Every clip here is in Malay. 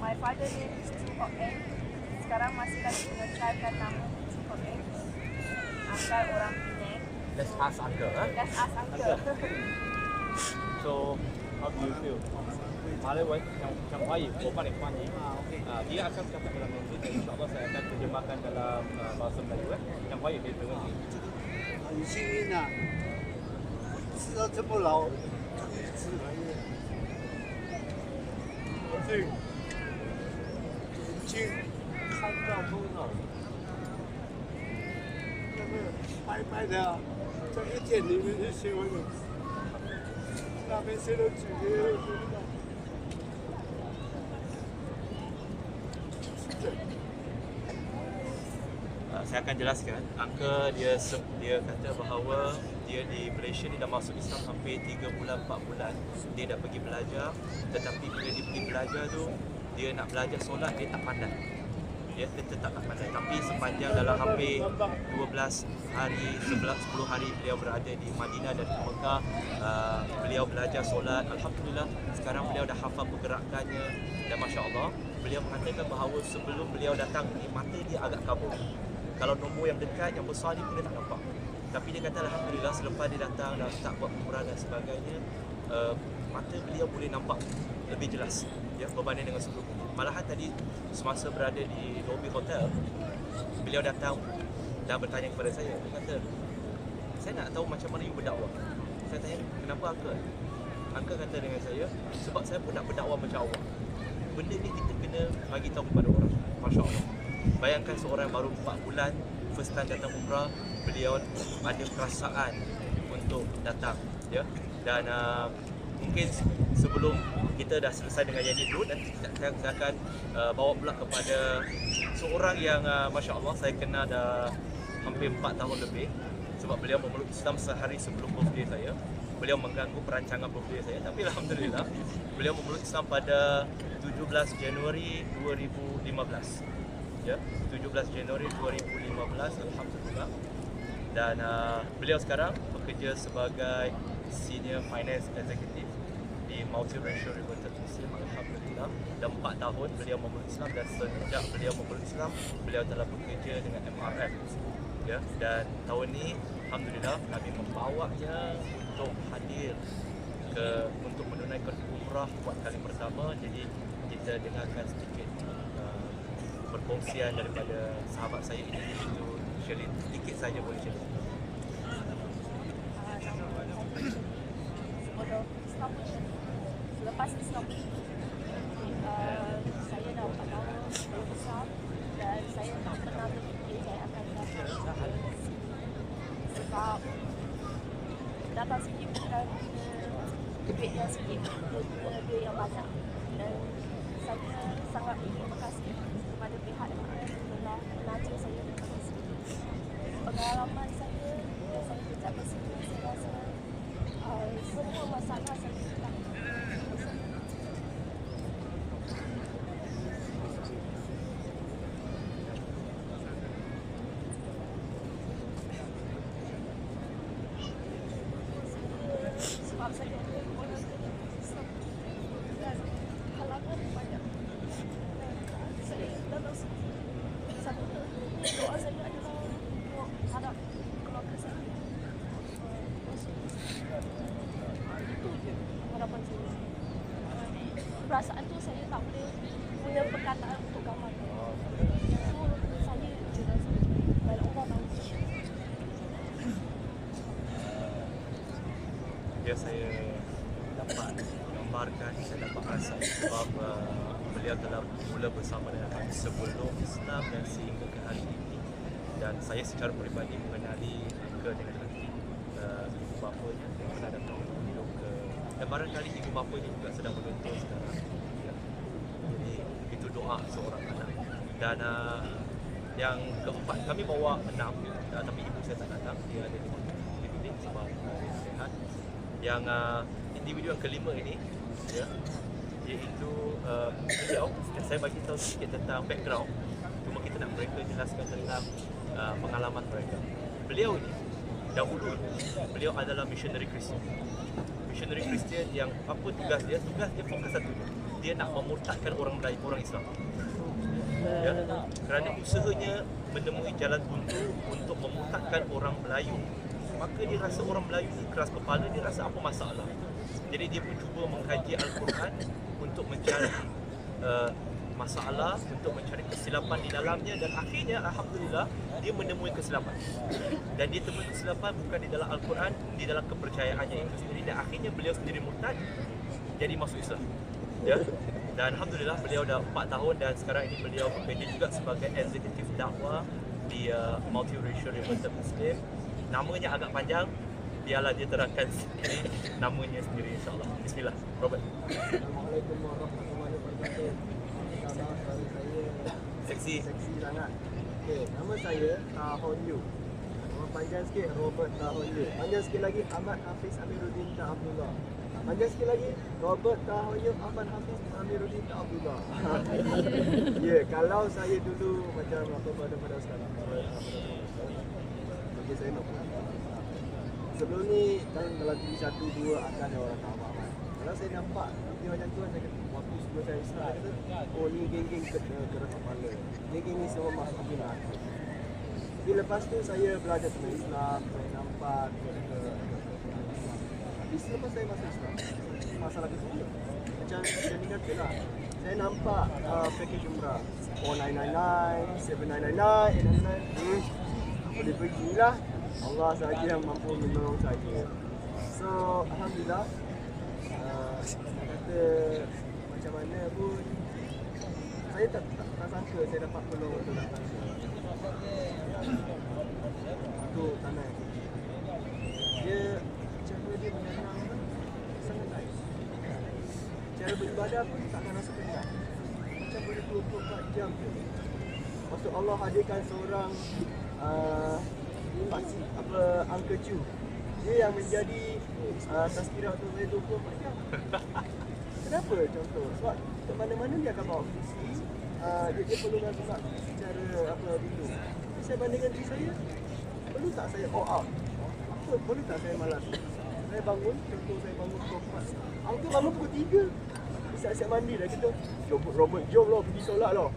My father name is Chu Kok Eng. Sekarang masih lagi mengecarkan nama Chu Kok Eng. Asal orang Penang. Let's ask uncle. Let's ask uncle. So, how do you feel? Mari yang baik, bukan yang funny. Dia akan cakap dalam Melayu. InsyaAllah saya akan terjemahkan dalam bahasa Melayu. Yang baik dia dengar. 很幸运啊，吃到这么老，终于吃完了。我这眼睛看到不了，那个白白的啊，在一天里面就写完了，那边写了几个。 Saya akan jelaskan. Angka dia kata bahawa dia di Malaysia ni dah masuk Islam hampir 3 bulan 4 bulan. Dia dah pergi belajar, tetapi bila dia pergi belajar tu dia nak belajar solat dia tak pandai. Dia tetap tak pandai. Tapi sepanjang dalam hampir 12 hari, 10 hari beliau berada di Madinah dan di Mekah, beliau belajar solat. Alhamdulillah sekarang beliau dah hafal pergerakannya dan masya-Allah beliau mengatakan bahawa sebelum beliau datang ni mata dia agak kabur. Kalau nombor yang dekat, yang besar ni pun dia tak nampak. Tapi dia kata Alhamdulillah selepas dia datang dan start buat umrah dan sebagainya, mata beliau boleh nampak lebih jelas ya, berbanding dengan sebelum. Malahan tadi semasa berada di lobi hotel, beliau datang dan bertanya kepada saya. Dia kata, saya nak tahu macam mana you berdakwah. Saya tanya, kenapa Uncle? Uncle kata dengan saya, sebab saya pun nak berdakwah macam awak. Benda ni kita kena bagi tahu kepada orang. Masya Allah. Bayangkan seorang yang baru 4 bulan first time datang umrah, beliau ada perasaan untuk datang ya. Dan mungkin sebelum kita dah selesai dengan yang itu, nanti saya akan bawa pula kepada seorang yang Masya Allah saya kenal dah hampir 4 tahun lebih. Sebab beliau memeluk Islam sehari sebelum birthday saya. Beliau mengganggu perancangan birthday saya, tapi Alhamdulillah beliau memeluk Islam pada 17 Januari 2015 ya, 17 Januari 2015 Alhamdulillah. Dan beliau sekarang bekerja sebagai Senior Finance Executive di Multiracial Reverted Muslim. Alhamdulillah. Dan 4 tahun beliau memeluk Islam dan sejak beliau memeluk Islam, beliau telah bekerja dengan MRF ya. Dan tahun ni Alhamdulillah kami membawanya untuk hadir untuk menunaikan umrah buat kali pertama. Jadi kita dengarkan sedikit perkongsian daripada sahabat saya ini, itu Shelin, sedikit saja boleh Shelin. Selepas Islam, saya dah 4 tahun berusaha dan saya tak pernah berfikir saya akan datang sebab datang sini bukan duit yang sikit, duit yang banyak. Dan saya sangat ingin berkasih kepada pihak yang telah menaja saya dari sini. Pengalaman saya yang saya kejap ke sini, saya rasa semua masalah saya telah sebab saya orang dan halangan banyak. Saya datang satu doa saya adalah untuk harap keluarga saya. Itu je harapan saya. Perasaan tu saya tak boleh punya perkataan untuk gambarkan. So saya je rasa kalau Allah tahu. Ya, saya dapat gambarkan, saya dapat rasa sebab beliau telah mula bersama dengan kami sebelum Islam dan sehingga ke hari ini. Dan saya secara peribadi mengenali Angka dengan hati ibu bapanya yang pernah datang hidup ke, dan barangkali ibu bapanya juga sedang menonton sekarang ya. Jadi itu doa seorang anak. Dan yang keempat, kami bawa 6 tapi ibu saya tak datang, dia ada di bilik sebab dia sihat. Yang individu yang kelima ini ya, iaitu beliau, saya bagi tahu sedikit tentang background, cuma kita nak mereka jelaskan tentang pengalaman mereka. Beliau ini dahulu beliau adalah missionary Kristian missionary Kristian yang apa tugas dia fokus satu, dia nak memurtadkan orang Melayu, orang Islam. Ya, kerana usahanya menemui jalan buntu untuk memurtadkan orang Melayu, maka dia rasa orang Melayu ni keras kepala, dia rasa apa masalah. Jadi dia pun cuba mengkaji Al-Quran untuk mencari masalah, untuk mencari kesilapan di dalamnya, dan akhirnya Alhamdulillah dia menemui kesilapan. Dan dia temui kesilapan bukan di dalam Al-Quran, di dalam kepercayaannya itu sendiri, dan akhirnya beliau sendiri murtad, jadi masuk Islam. Ya. Dan Alhamdulillah beliau dah 4 tahun dan sekarang ini beliau bekerja juga sebagai eksekutif dakwah di Multiracial United Muslim. Namanya agak panjang, biarlah dia terangkan sendiri namanya sendiri insyaAllah. Bismillah, Robert. Assalamualaikum warahmatullahi wabarakatuh. Nama saya Seksi. sangat. Okay, nama saya Tahon Yu. Nama panjang sikit Robert Tahon Yu. Panjang sikit lagi Ahmad Hafiz Amiruddin Ta Abdullah. Panjang sikit lagi Robert Tahon Yu Ahmad Hafiz Amiruddin Ta Abdullah. Ya, kalau saya dulu macam apa pada sekarang. Okay, saya nak. Sebelum ni kan dalam TV 1, 2 akan ada orang tahu apa. Kalau saya nampak video macam tu, saya kata, waktu sebelum saya Islam, saya kata, oh ni geng-geng keras kepala. Geng-geng ni semua masuk Islam. Jadi lepas tu saya belajar tentang Islam, saya nampak lepas saya masuk Islam, masalah kedua. Macam saya ni kata lah, saya nampak package umrah 4999, 7999, 899, boleh pergilah. Allah sahaja yang mampu menolong saya. So, Alhamdulillah, saya kata macam mana pun, saya tak sangka saya dapat peluang untuk datang ke tanah yang dia, cara dia menenang sangat nice. Cara beribadah pun takkan rasa penat. Macam boleh 24 jam je. Maksud Allah hadirkan seorang Pakcik Uncle Chu. Dia yang menjadi tazkirah untuk saya 24 jam. Kenapa contoh? Sebab ke mana-mana dia akan bawa visi. Dia perlukan sebab secara dulu. Saya bandingkan diri saya, perlu tak saya all out? Perlu tak saya malas? Saya bangun, contoh saya bangun pukul 4. Uncle bangun pukul 3. Siap-siap mandi dah kita. Robert, jom lah pergi solat lah.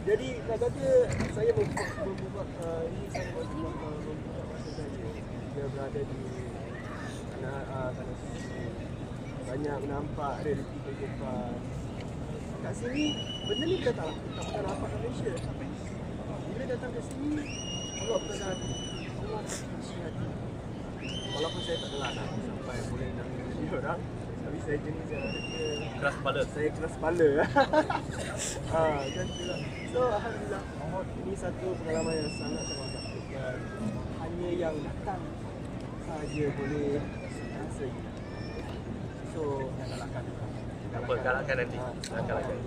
Jadi nak kata saya membuat ini, saya membuat masa saya. Dia berada di tanah suci. Banyak nampak rezeki kehidupan. Kat sini benda ni kita tak pernah nampak kat Malaysia. Bila datang ke sini, Allah berkata, Allah kasih hati. Walaupun saya tak adalah nak sampai boleh nak menjadi orang, tapi saya jenis yang Keras kepala. saya keras kepala. Macam tu lah. So Alhamdulillah, ini satu pengalaman yang sangat menakjubkan. Hanya yang datang saja boleh rasa ini. So galakkan. Galakkan nanti. Galakkan.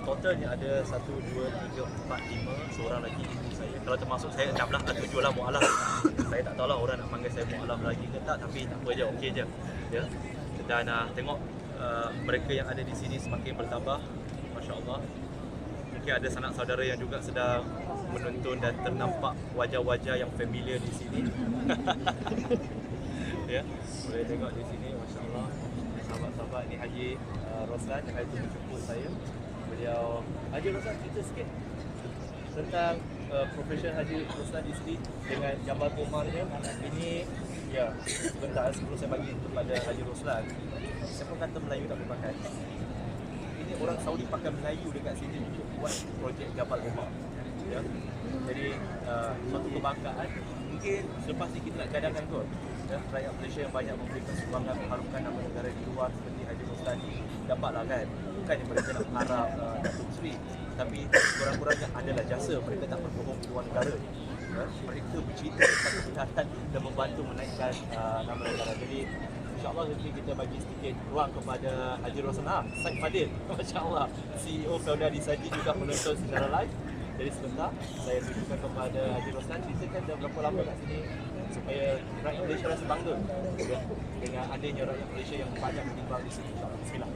Totalnya ada 1, 2, 3, 4, 5 seorang lagi ibu saya. Kalau termasuk saya 6 lah, 7 lah mu'alaf. Saya tak tahulah orang nak panggil saya mu'alaf lagi ke tak, tapi tak apa je, okey je. Ya. Dan tengok mereka yang ada di sini semakin bertambah, masya-Allah. Mungkin ada sanak saudara yang juga sedang menonton dan ternampak wajah-wajah yang familiar di sini. Ya, boleh tengok di sini, masya-Allah. Sahabat-sahabat, ni Haji Roslan yang hari tu menjemput saya. Beliau, Haji Roslan cerita sikit tentang profession Haji Roslan di sini dengan Jabal Komarnya. Ini ya, sebentar sebelum saya bagi kepada Haji Roslan. Siapa kata Melayu tak boleh pakai? Ini orang Saudi pakai Melayu dekat sini untuk buat projek Jabal Komar. Ya. Jadi suatu kebanggaan. Mungkin selepas ni kita nak cadangkan kot. Ya, rakyat Malaysia yang banyak memberikan sumbangan mengharumkan nama negara di luar seperti Haji Roslan ni dapatlah kan. Bukannya mereka nak harap Datuk Seri, tapi kurang-kurangnya adalah jasa, mereka tak berbohong di luar negara. Ya, mereka bercerita tentang kebenaran dan membantu menaikkan nama negara. Jadi insyaAllah nanti kita bagi sedikit ruang kepada Haji Roslan Said Fadil. MasyaAllah, CEO founder di Saji juga menonton secara live. Jadi sebentar saya tunjukkan kepada Haji Roslan, ceritakan dah berapa lama kat sini supaya rakyat Malaysia rasa bangga ya, dengan adanya rakyat Malaysia yang banyak meninggal di sini. InsyaAllah. Bismillah.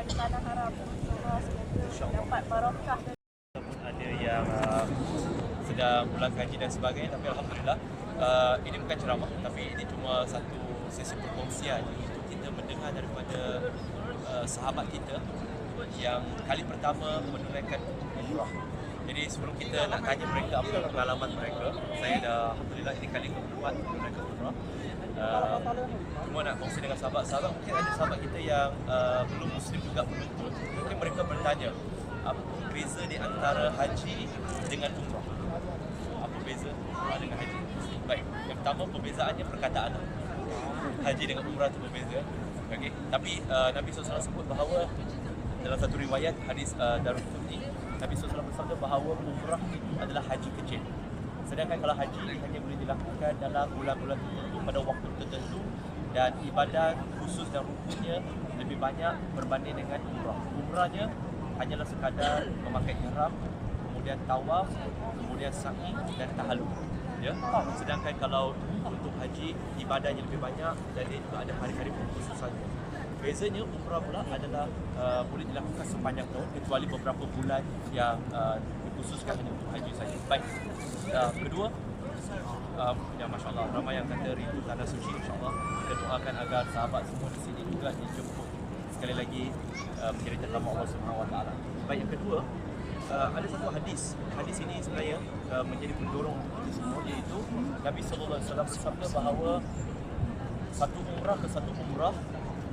pada tanah haram Allah semoga dapat barakah dan Ataupun ada yang sedang pulang kaji dan sebagainya, tapi Alhamdulillah ini bukan ceramah, tapi ini cuma satu sesi perkongsian untuk kita mendengar daripada sahabat kita yang kali pertama menunaikan umrah. Jadi sebelum kita nak tanya mereka apa pengalaman mereka, saya dah Alhamdulillah ini kali keempat menunaikan umrah. Cuma nak kongsi dengan sahabat-sahabat, mungkin ada sahabat kita yang belum Muslim juga penonton. Mungkin mereka bertanya, apa beza di antara haji dengan umrah? Apa beza dengan haji? Baik, yang pertama perbezaannya perkataan. Haji dengan umrah itu berbeza. Okey, tapi Nabi SAW sebut bahawa dalam satu riwayat hadis Darul Qutni, Nabi SAW bersabda bahawa umrah itu adalah haji kecil. Sedangkan kalau haji hanya boleh dilakukan dalam bulan-bulan tertentu pada waktu tertentu dan ibadat khusus dan rukunnya lebih banyak berbanding dengan umrah. Umrahnya hanyalah sekadar memakai ihram, kemudian tawaf, kemudian sa'i dan tahallul. Ya. Sedangkan kalau untuk haji ibadahnya lebih banyak dan dia juga ada hari-hari khususannya. Bezanya umrah pula adalah boleh dilakukan sepanjang tahun kecuali beberapa bulan yang dikhususkan hanya untuk haji saja. Baik. Kedua, ya masya-Allah ramai yang kata rindu tanah suci, insya-Allah kita doakan agar sahabat semua di sini juga dijemput sekali lagi menjadi tetamu Allah Subhanahu Wa Taala. Baik, yang kedua, ada satu hadis. Hadis ini sebenarnya menjadi pendorong untuk kita semua, iaitu Nabi sallallahu alaihi wasallam bersabda bahawa satu umrah ke satu umrah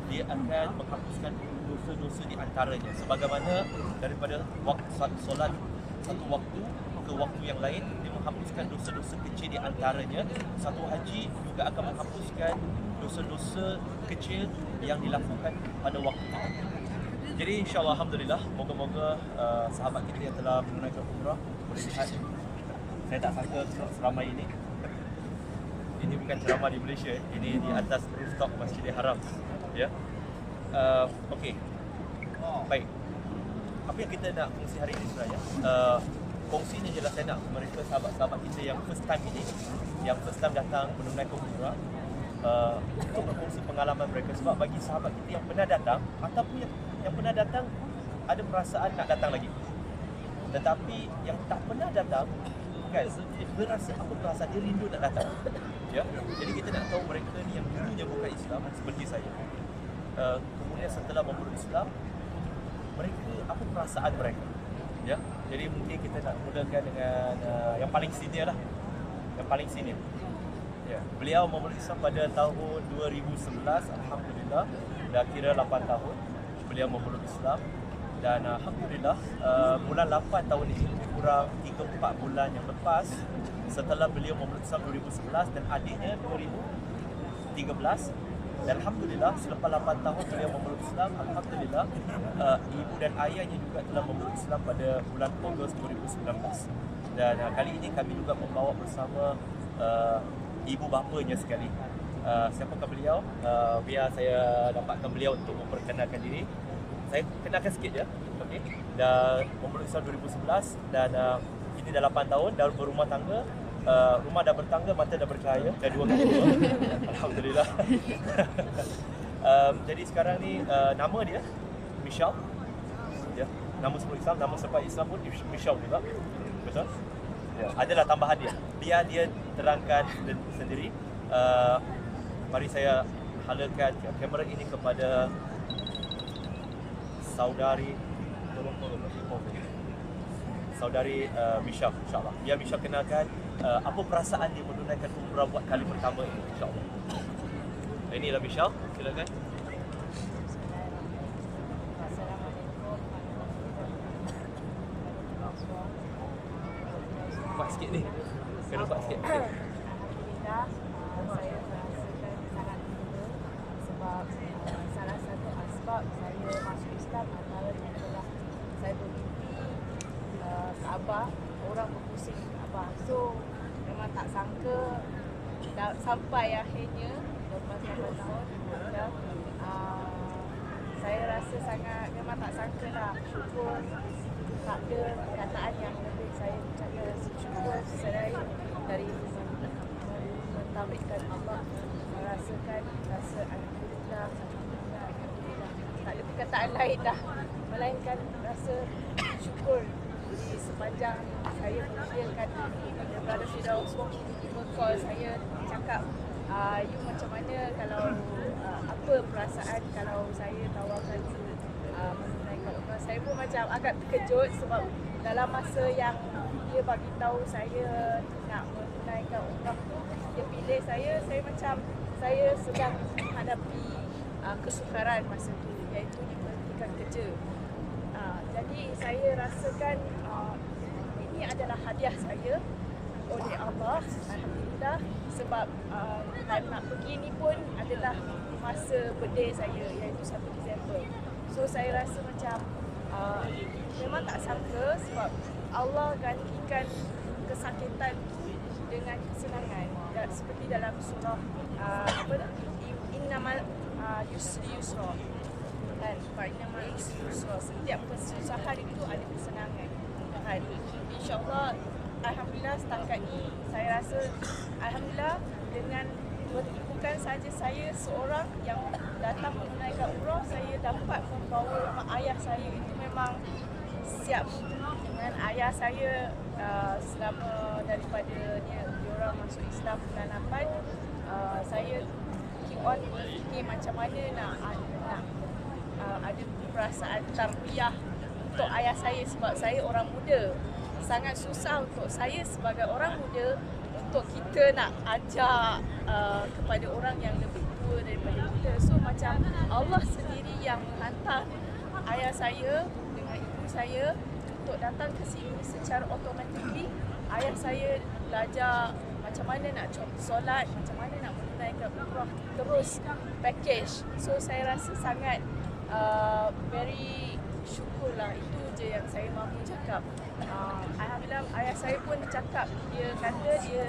dia akan menghapuskan dosa-dosa di antaranya, sebagaimana daripada waktu solat satu waktu ke waktu yang lain dia menghapuskan dosa-dosa kecil di antaranya. Satu haji juga akan menghapuskan dosa-dosa kecil yang dilakukan pada waktu itu. Jadi insya-Allah alhamdulillah, moga-moga sahabat kita yang telah menunaikan umrah boleh lihat. Saya tak sangka seramai ini. Ini bukan ceramah di Malaysia, ini di atas rooftop Masjidil Haram. Ya. Okey. Baik. Apa yang kita nak kongsi hari ini sebenarnya? Kongsinya jelas saya nak mereka sahabat-sahabat kita yang first time ini, yang first time datang menunaikan umrah, untuk berkongsi pengalaman mereka. Sebab bagi sahabat kita yang pernah datang ataupun yang pernah datang ada perasaan nak datang lagi, tetapi yang tak pernah datang kan dia rasa apa perasaan dia rindu nak datang. Ya, jadi kita nak tahu mereka ni yang dulunya bukan Islam seperti saya, kemudian setelah memeluk Islam, mereka apa perasaan mereka. Ya, jadi mungkin kita nak mulakan dengan yang paling senior lah, yang paling senior. Ya, beliau memeluk Islam pada tahun 2011. Alhamdulillah dah kira 8 tahun beliau memeluk Islam. Dan alhamdulillah bulan 8 tahun ini, kurang 3-4 bulan yang lepas setelah beliau memeluk Islam 2011 dan adiknya 2013. Dan alhamdulillah selepas 8 tahun beliau memeluk Islam, alhamdulillah ibu dan ayahnya juga telah memeluk Islam pada bulan Ogos 2019. Dan kali ini kami juga membawa bersama ibu bapanya sekali. Siapakah beliau? Biar saya dapatkan beliau untuk memperkenalkan diri. Saya kenalkan sikit je. Okey. Dah memeluk Islam 2011 dan ini dah 8 tahun dah berumah tangga. Rumah dah bertangga, mata dah bercahaya, dah 2 kali dua. Alhamdulillah. Jadi sekarang ni nama dia Michelle. Ya, nama sebelum Islam, nama selepas Islam pun Michelle juga. Betul? Ya. Adalah tambahan dia. Biar dia terangkan sendiri. Mari saya halalkan kamera ini kepada saudari Michelle, insyaAllah. Biar Michelle kenalkan apa perasaan dia menunaikan umrah buat kali pertama ini, insyaAllah. Inilah Michelle, silakan. Kuat sikit ni. Kena kuat sikit. Alhamdulillah, saya merasakan sangat gembira sebab salah satu asbab saya masuk Islam antaranya adalah saya bermimpi Kaabah, orang berpusing Kaabah. So memang tak sangka sampai akhirnya lepas 8 tahun saya rasa sangat, memang tak sangka lah, syukur. Tak ada perkataan yang lebih saya ucapkan syukur selain dari mentauhidkan Allah, merasakan rasa alhamdulillah. Tak ada perkataan perkataan lain dah, melainkan rasa syukur di sepanjang saya menyediakan kepada Brother Firdaus tiba call saya cakap you macam mana kalau apa perasaan kalau saya tawarkan menunaikan umrah. Saya pun macam agak terkejut sebab dalam masa yang dia bagi tahu saya nak menunaikan umrah tu, dia pilih saya macam saya sedang menghadapi kesukaran masa tu, iaitu diberhentikan kerja. Jadi saya rasakan ini adalah hadiah saya oleh Allah, alhamdulillah, sebab time nak pergi ni pun adalah masa birthday saya, iaitu 1 Disember. So saya rasa macam memang tak sangka sebab Allah gantikan kesakitan dengan kesenangan. Dan seperti dalam surah innamal yusri yusra, kan, innamal yusri yusra, setiap kesusahan itu ada kesenangan, kan. InsyaAllah, alhamdulillah setakat ni saya rasa alhamdulillah dengan bukan saja saya seorang yang datang menunaikan umrah, saya dapat membawa ayah saya. Itu memang siap dengan ayah saya selama daripada diorang masuk Islam bulan 8. Saya keep on berfikir macam mana nak ada perasaan tarbiyah untuk ayah saya, sebab saya orang muda. Sangat susah untuk saya sebagai orang muda untuk kita nak ajak kepada orang yang lebih tua daripada kita. So macam Allah sendiri yang menghantar ayah saya dengan ibu saya untuk datang ke sini secara automatically. Ayah saya belajar macam mana nak solat, macam mana nak menunaikan umrah, terus package. So saya rasa sangat very syukurlah. Itu je yang saya mahu cakap. Alhamdulillah, ayah saya pun cakap, dia kata dia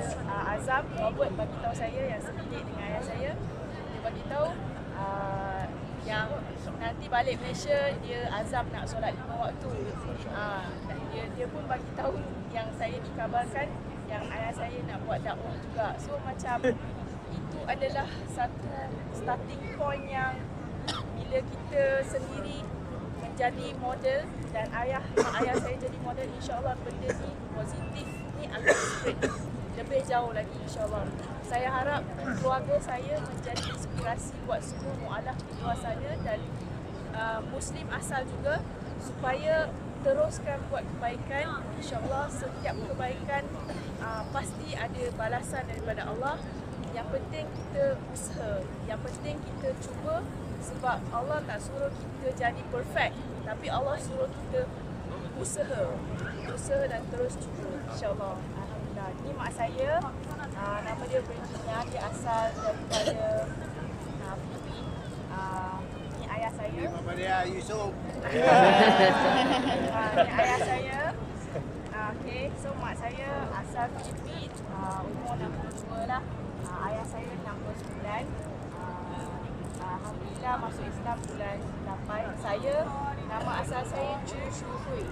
azam, Robert bagi tahu saya yang sebilik dengan ayah saya, dia bagi tahu yang nanti balik Malaysia dia azam nak solat 5 waktu. Dia pun bagi tahu yang saya dikabarkan yang ayah saya nak buat dakwah juga. So macam itu adalah satu starting point yang bila kita sendiri menjadi model dan ayah saya jadi model, insyaAllah benda ni positif ni akan spread lebih jauh lagi, insyaAllah. Saya harap keluarga saya menjadi inspirasi buat semua mu'alaf di luar sana dan Muslim asal juga, supaya teruskan buat kebaikan. InsyaAllah setiap kebaikan pasti ada balasan daripada Allah. Yang penting kita usaha, yang penting kita cuba, sebab Allah tak suruh kita jadi perfect, tapi Allah suruh kita usaha dan terus cuba, insyaAllah. Alhamdulillah. Ni mak saya, nama dia Virginia, dia asal daripada Filipin. Ni ayah saya. Nama dia Yusof. Ni ayah saya. Okay, so mak saya asal Filipin, umur 62 lah. Ayah saya 69. Alhamdulillah masuk Islam bulan 8. Saya, nama asal saya Chu Shu Hui.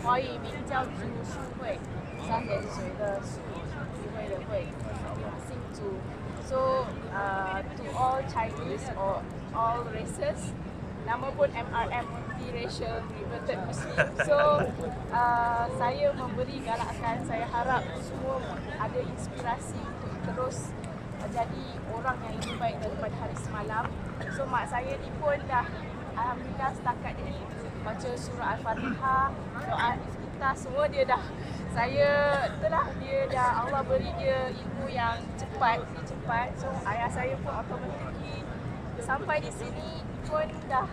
华语名叫朱淑慧，3点水的淑，智慧的慧，姓朱。So to all Chinese or all races, nama pun MRM, multiracial converted Muslim. So saya memberi galakan, saya harap semua ada inspirasi untuk terus jadi orang yang lebih baik daripada hari semalam. So mak saya ni pun dah alhamdulillah setakat ni baca surah Al-Fatihah, doa iftitah, semua dia dah. Saya itulah, dia dah, Allah beri dia ilmu yang cepat. So ayah saya pun automatically sampai di sini pun dah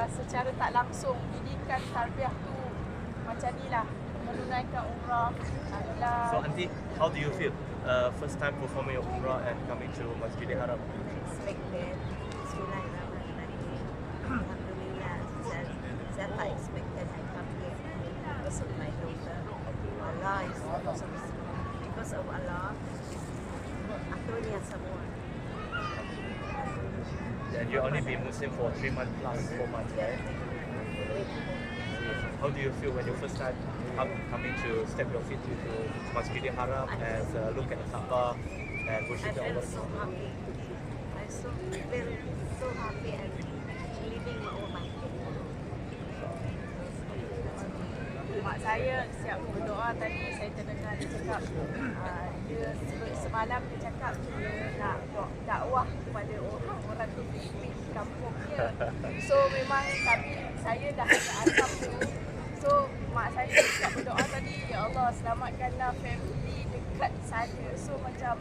secara tak langsung didikan tarbiyah tu macam ni lah, menunaikan umrah. Alhamdulillah. So Aunty, how do you feel first time performing your umrah and coming to Masjidil Haram? Expected. Bismillahirrahmanirrahim. Alhamdulillah. Saya tak expected I come here because of my daughter. Allah is because of Allah. Akhirnya semua. And you only been Muslim for 3 months plus 4 months, right? How do you feel when you first time coming to step your feet into Masjidil Haram and look at the Kaaba and I worship feel Allah? so happy. I feel so happy and really feeling rumah. Mak saya siap berdoa tadi, saya terdengar dia cakap dia semalam dia cakap dia nak dakwah kepada orang di Filipin di kampung dia. So memang saya dah ada asam tu. So mak saya siap berdoa tadi, ya Allah selamatkanlah family dekat sana. So macam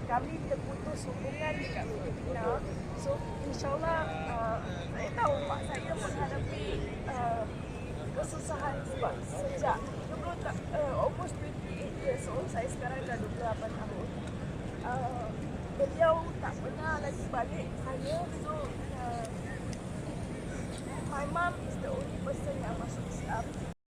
kami terputus hubungan dekat Filipina. So insyaAllah saya tahu mak saya menghadapi kesusahan sebab sejak almost 28 years old, saya sekarang dah 28 tahun. Beliau tak pernah lagi balik sana. So my mom is the only person yang masuk Islam.